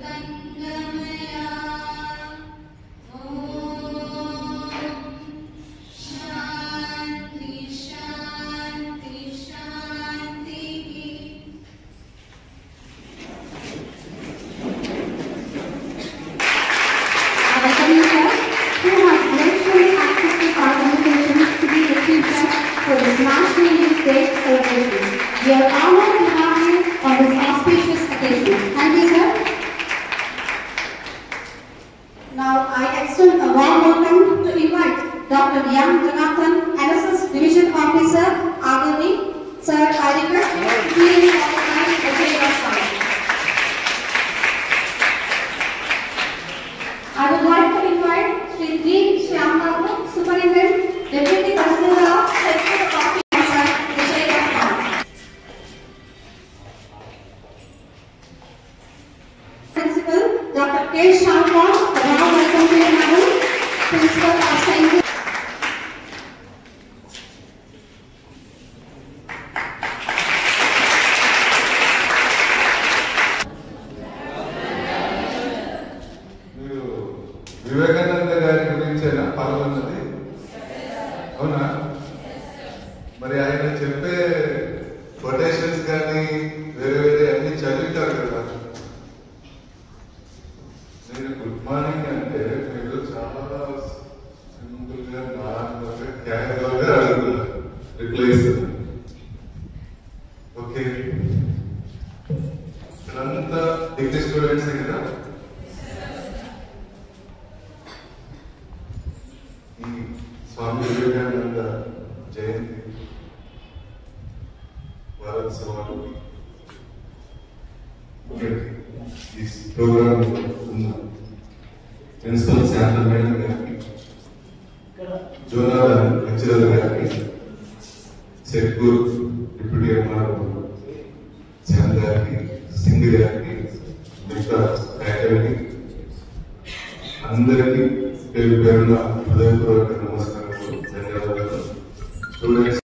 We are honored to have you on this auspicious occasion. Thank you, sir. Now I extend a warm welcome to invite Dr. M. Jonathan, NSS Division Officer, Agani. Sir, I request you to please organize the chamber song. I would like to invite Shri G. Shyambabu, Superintendent, Deputy Controller of Secretary of Office. Principal Dr. K. Shankar, now welcome to you, Madam. Principal of St. Vivekananda గారి గురించేనా పాల్గొన్నది? అవునా? మరి ఆయన చెప్పే quotations కానీ వేరే వేరే అన్ని చదివితారు కదా. నేను గుడ్ మార్నింగ్ అంటే మీరు చాలా సింపుల్ గా నార్మల్ గా క్యాజువల్ గా అడుగుతున్నారు, రిప్లై ఇస్తున్నారు. ఓకే, ఇక్కడంతా డిగ్రీ స్టూడెంట్స్ కదా. ఈ స్వామి వివేకానంద జయంతి వారోత్సవాలు ఈ ప్రోగ్రామ్ ప్రిన్సిపల్ శాంతల్ మేడం గారికి, జోనల్ లెక్చరర్ గారికి, సెట్కూర్ డిప్యూటీ ఎంఆర్ శ్యామ్ గారికి, సింగ్ గారికి, మిగతా ఫ్యాకల్టీ అందరికీ పేరు పేరున హృదయపూర్వక నమస్కారాలు, ధన్యవాదాలు. స్టూడెంట్స్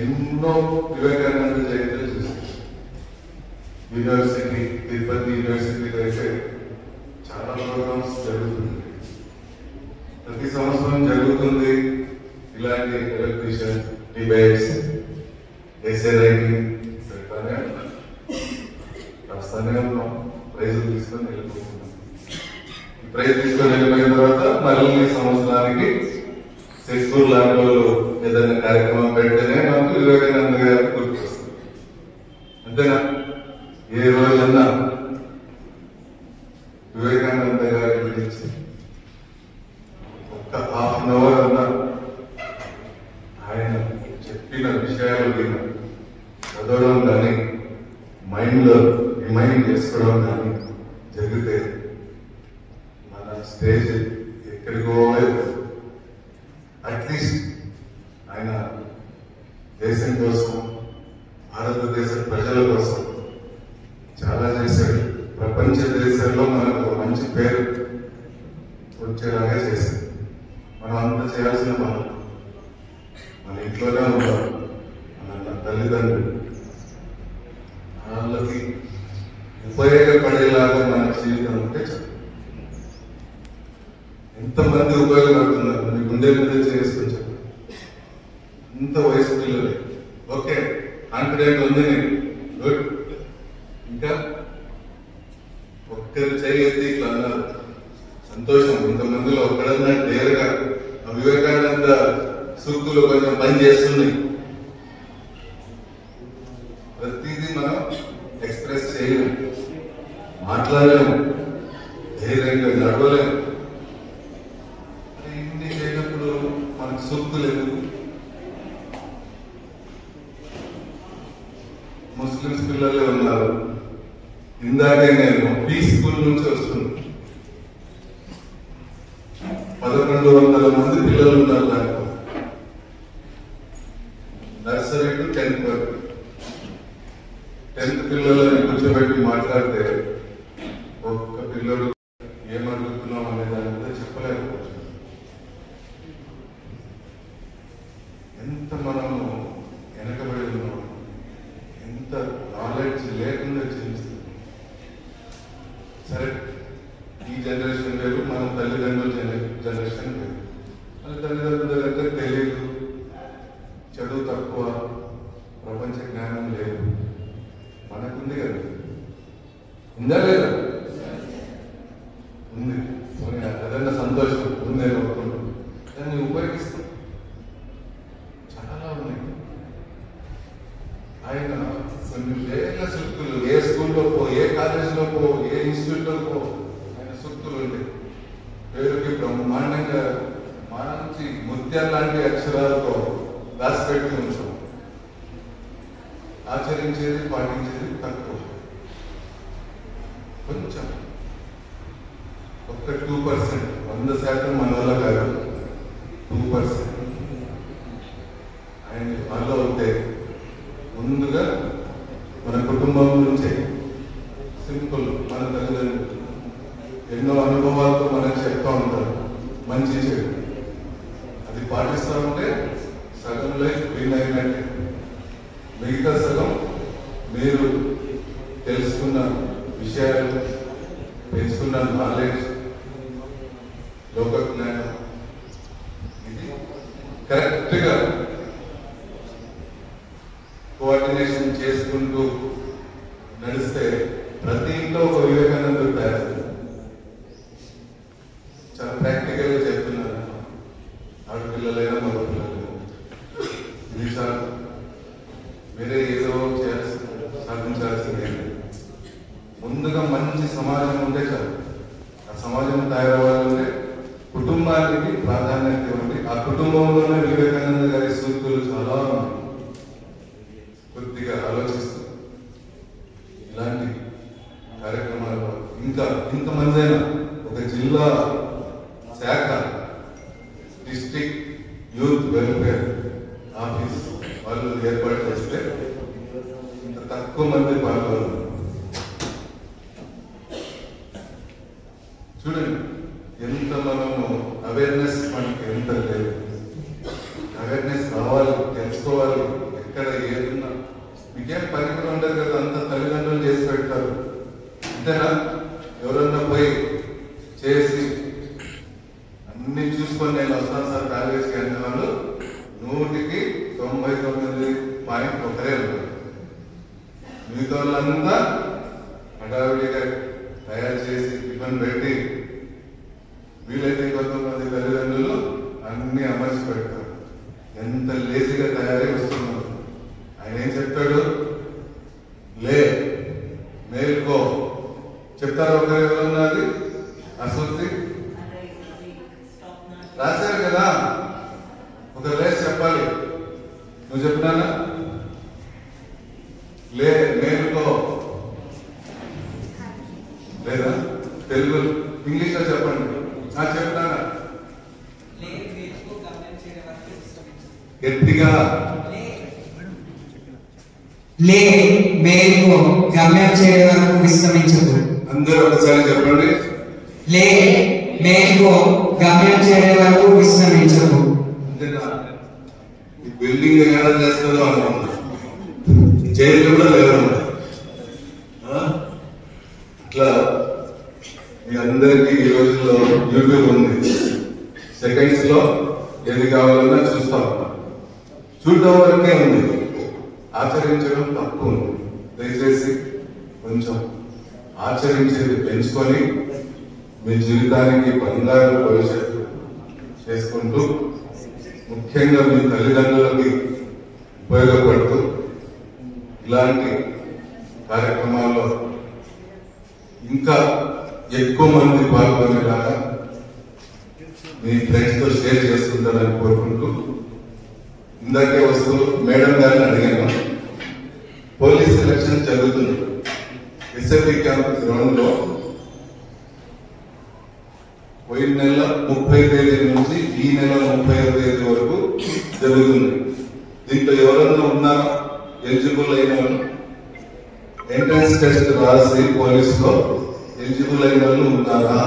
ఎన్నో వివేకానంద జయంతులు చూస్తారు. యూనివర్సిటీ, తిరుపతి యూనివర్సిటీలో అయితే చాలా ప్రోగ్రామ్స్ జరుగుతుంది, ప్రతి సంవత్సరం జరుగుతుంది. ఇలాంటి ఎలక్ట్రిషియన్ డిబేట్స్, ఎస్ఏ రైటింగ్ పెడతానే ఉంటారు, రాస్తానే ఉన్నాం, ప్రైజులు తీసుకొని వెళ్ళిపోతున్నాం. ప్రైజ్ తీసుకొని వెళ్ళిపోయిన తర్వాత మళ్ళీ సంవత్సరానికి సెక్యూర్ లాంటి వాళ్ళు ఏదైనా కార్యక్రమం పెడితేనే మనకు వివేకానంద గారు గుర్తొస్తుంది. అంతేనా? ఏ రోజన్నా వివేకానంద గారి గురించి ఒక్క హాఫ్ అన్ అవర్ అన్నా ఆయన చెప్పిన విషయాలు చదవడం కానీ మైండ్ లో రిమైండ్ చేసుకోవడం కానీ జరిగితే మన స్టేజ్ ఎక్కడికో అట్లీస్ట్ ఆయన దేశం కోసం, భారతదేశ ప్రజల కోసం చాలా చేశాడు. ప్రపంచ దేశాల్లో మనకు మంచి పేరు వచ్చేలాగా చేశాడు. మనం అంత చేయాల్సిన మనం మన ఇంట్లోనే ఉంటాం, మన తల్లిదండ్రులు, వాళ్ళకి ఉపయోగపడేలాగా మన జీవితం ఉంటే చాలు. ఎంతమంది ఉపయోగపడుతున్నారు మీ గుండె మీద చేసుకొని చెప్పండి. ఇంత వయసు పిల్లలే ఓకే, కాన్ఫిడెంట్ ఉంది, గుడ్. ఇంకా ఒక్కరు చేయెత్తి ఇట్లా అన్నారు, సంతోషం. ఇంతమందిలో ఒక్కడన్నా డేరుగా వివేకానంద సూక్తులు కొంచెం పని చేస్తున్నాయి. ప్రతిదీ మనం ఎక్స్ప్రెస్ చేయలేము, మాట్లాడలేము, ధైర్యంగా నడవలేము. ఇన్ని చేయనప్పుడు మనకు సూక్తులు ఎందుకు? ముస్లిమ్స్ పిల్లలే ఉన్నారు. ఇందాకే నేను పీ స్కూల్ నుంచి వస్తున్నాను, 1100 మంది పిల్లలు ఉన్నారు దాంట్లో, నర్సరీ టు 10th వరకు. 10th పిల్లలని కూర్చోబెట్టి మాట్లాడితే ఒక్క పిల్లలు ఏమడుగుతున్నాం అనే దాని మీద చెప్పలేకపోవచ్చు. ఎంత మనము వెనకబడి ఉన్నాం, ఎంత నాలెడ్జ్ లేకుండా జీవిస్తున్నాం. సరే, ఈ జనరేషన్ వేరు, మన తల్లిదండ్రుల జనరేషన్ వేరు. మన తల్లిదండ్రుల దగ్గర తెలియదు, చదువు తక్కువ, ప్రపంచ జ్ఞానం లేదు. మనకుంది కదా, ఉందా లేదా? ఉంది. అదన్నా సంతోషం ఉంది, ఒప్పుకుంటాం. దాన్ని ఉపయోగిస్తాం. చాలా ఉన్నాయి. ఆయన కొన్ని వేల సూక్తులు, ఏ స్కూల్లో పో, ఏ కాలేజీలో పో, ఏ ఇన్స్టిట్యూట్లో పో, ఆయన సూక్తులు ఉంటాయి. పేరుకి బ్రహ్మాండంగా మంచి ముత్యాల లాంటి అక్షరాలతో రాసిపెట్టి ఉంచాం. ఆచరించేది, పాటించేది తక్కువ. కొంచెం ఒక్క 2%, 100% మన వల్ల కాదు. 2% ఆయన ఫాలో అవుతే ముందుగా మన కుటుంబం నుంచే సింపుల్. మన తల్లిదండ్రులు ఎన్నో అనుభవాలతో మనకు చెప్తా ఉంటారు, మంచి చెడు. అది పాటిస్తూ ఉంటే సగం లైఫ్ విన్ అయినట్టే. మిగతా సగం మీరు తెలుసుకున్న విషయాలు, పెంచుకున్న నాలెడ్జ్, లోక జ్ఞానం, ఇది కరెక్ట్గా కోఆర్డినేషన్ చేసుకుంటూ నడిస్తే ప్రతి ఇంట్లో ఒక వివేకానందుడు తయారు. చాలా ప్రాక్టికల్ గా చెప్తున్నాను. ఆడపిల్లలైనా మగ పిల్లలైనా ఇది చాలా వేరే ఏదో సాధించాల్సిందే. ముందుగా మంచి సమాజం ఉంటే చాలు. ఆ సమాజం తయారవ్వాలంటే కుటుంబానికి ప్రాధాన్యత ఇవ్వండి. ఆ కుటుంబంలోనే వివేకానంద గారి సూక్తులు చాలా ఉన్నాయి. కొద్దిగా ఆలోచిస్తూ ఇలాంటి కార్యక్రమాలు ఇంకా ఇంతమంది అయినా ఒక జిల్లా శాఖ, డిస్ట్రిక్ట్ యూత్ వెల్ఫేర్ ఆఫీస్ వాళ్ళు ఏర్పాటు చేస్తే ఇంత తక్కువ మంది పాల్గొన్నారు. చూడండి, ఎంత మనము అవేర్నెస్ మనకి ఎంత లేదు. అవేర్నెస్ రావాలి, తెలుసుకోవాలి. ఎక్కడ ఏదున్నా మీకేం పని కూడా ఉండదు కదా, అంత తల్లిదండ్రులు చేసి పెడతారు. అంతేనా? ఎవరన్నా పోయి చేసి అన్ని చూసుకొని నేను వస్తాను సార్ కాలేజీకి అనే వాళ్ళు 100% ఒకరే ఉంటారు. మిగతా వాళ్ళంతా హడావిడిగా తయారు చేసి టిఫిన్ పెట్టి, వీలైతే కొంతమంది తల్లిదండ్రులు అన్ని అమర్చి పెడతారు. ఎంత లేజీగా తయారై వస్తున్నారు. ఆయన ఏం చెప్తాడు? లే, మేల్కో చెప్తారు. ఒకరు ఎవరన్నా అది అసూర్తి రాశారు కదా, ఒక లేచి చెప్పాలి. నువ్వు చెప్పినానా? లే, మేల్కో లేదా? తెలుగు ఇంగ్లీష్ లో చెప్పండి. చెప్తానా? గట్టిగా లే, మేలుకో, గమ్యం చేయడం వరకు విశ్రమించదు. అందరూ ఒకసారి చెప్పండి. లే, మేలుకో, గమ్యం చేయడం వరకు విశ్రమించదు. అంతేనా? ఈ బిల్డింగ్ ఎలా చేస్తుందో అనుకున్నా, జైలు కూడా లేదు. ఇట్లా మీ అందరికీ ఈ రోజుల్లో యూట్యూబ్ ఉంది. సెకండ్స్ లో ఏది కావాలన్నా చూస్తాం. చూడడం వరకే ఉంది, ఆచరించడం తక్కువ ఉంది. దయచేసి కొంచెం ఆచరించేది పెంచుకొని మీ జీవితానికి బంగారు భవిష్యత్తు చేసుకుంటూ, ముఖ్యంగా మీ తల్లిదండ్రులకి ఉపయోగపడుతూ ఇలాంటి కార్యక్రమాల్లో ఇంకా ఎక్కువ మంది పాల్గొనేలాగా మీ ఫ్రెండ్స్ తో షేర్ చేసుకుంటారని కోరుకుంటూ, ఇందాకే వస్తూ మేడం గారిని అడిగాను. పోలీస్ సెలక్షన్ జరుగుతుంది. ఎస్ఎఫ్ఐ క్యాంప్ గ్రౌండ్ లో పోయిన నెల 30 తేదీ నుంచి ఈ నెల 35 తేదీ వరకు జరుగుతుంది. దీంట్లో ఎవరన్నా ఉన్నారా ఎలిజిబుల్ అయిన వాళ్ళు? ఎంట్రన్స్ టెస్ట్ రాసి పోలీసులో ఎలిజిబుల్ అయిన వాళ్ళు ఉన్నారా?